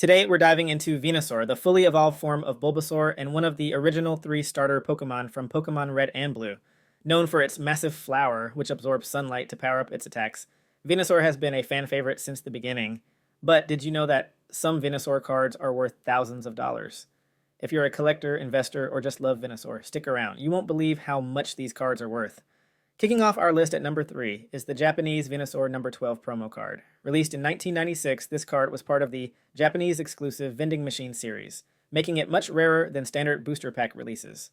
Today, we're diving into Venusaur, the fully evolved form of Bulbasaur and one of the original 3 starter Pokemon from Pokemon Red and Blue. Known for its massive flower, which absorbs sunlight to power up its attacks, Venusaur has been a fan favorite since the beginning. But did you know that some Venusaur cards are worth thousands of dollars? If you're a collector, investor, or just love Venusaur, stick around. You won't believe how much these cards are worth. Kicking off our list at number 3 is the Japanese Venusaur number 12 promo card. Released in 1996, this card was part of the Japanese exclusive vending machine series, making it much rarer than standard booster pack releases.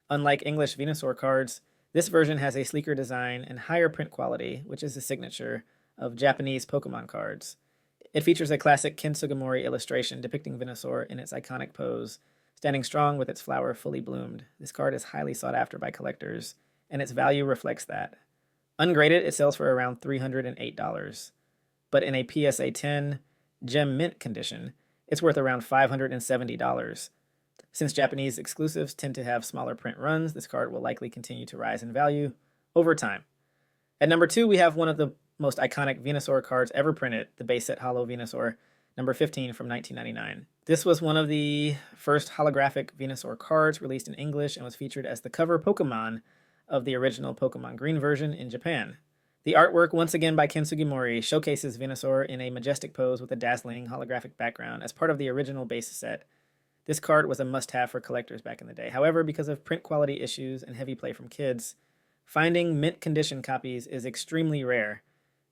Unlike English Venusaur cards, this version has a sleeker design and higher print quality, which is a signature of Japanese Pokemon cards. It features a classic Ken Sugimori illustration depicting Venusaur in its iconic pose, standing strong with its flower fully bloomed. This card is highly sought after by collectors, and its value reflects that. Ungraded, it sells for around $308, but in a PSA 10 gem mint condition, it's worth around $570. Since Japanese exclusives tend to have smaller print runs, this card will likely continue to rise in value over time. At number 2, we have one of the most iconic Venusaur cards ever printed, the base set Holo Venusaur, number 15 from 1999. This was one of the first holographic Venusaur cards released in English and was featured as the cover Pokemon of the original Pokemon Green version in Japan. The artwork, once again by Ken Sugimori, showcases Venusaur in a majestic pose with a dazzling holographic background as part of the original base set. This card was a must-have for collectors back in the day. However, because of print quality issues and heavy play from kids, finding mint condition copies is extremely rare,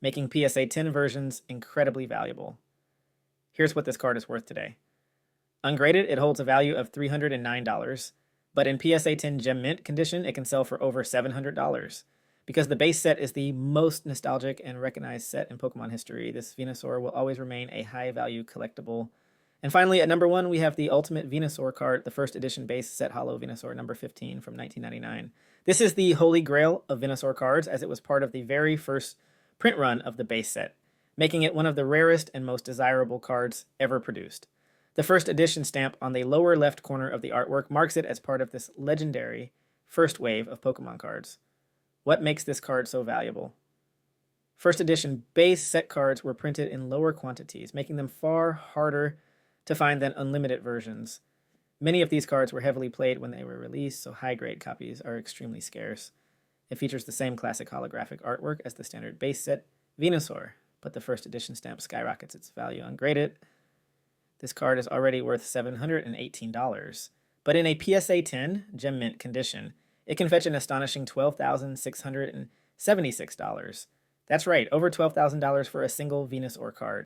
making PSA 10 versions incredibly valuable. Here's what this card is worth today. Ungraded, it holds a value of $309. But in PSA 10 gem mint condition, it can sell for over $700. Because the base set is the most nostalgic and recognized set in Pokemon history, this Venusaur will always remain a high-value collectible. And finally, at number 1, we have the Ultimate Venusaur card, the first edition base set Holo Venusaur number 15 from 1999. This is the holy grail of Venusaur cards, as it was part of the very first print run of the base set, making it one of the rarest and most desirable cards ever produced. The first edition stamp on the lower left corner of the artwork marks it as part of this legendary first wave of Pokemon cards. What makes this card so valuable? First edition base set cards were printed in lower quantities, making them far harder to find than unlimited versions. Many of these cards were heavily played when they were released, so high-grade copies are extremely scarce. It features the same classic holographic artwork as the standard base set Venusaur, but the first edition stamp skyrockets its value ungraded. This card is already worth $718, but in a PSA 10 gem mint condition, it can fetch an astonishing $12,676. That's right, over $12,000 for a single Venusaur card.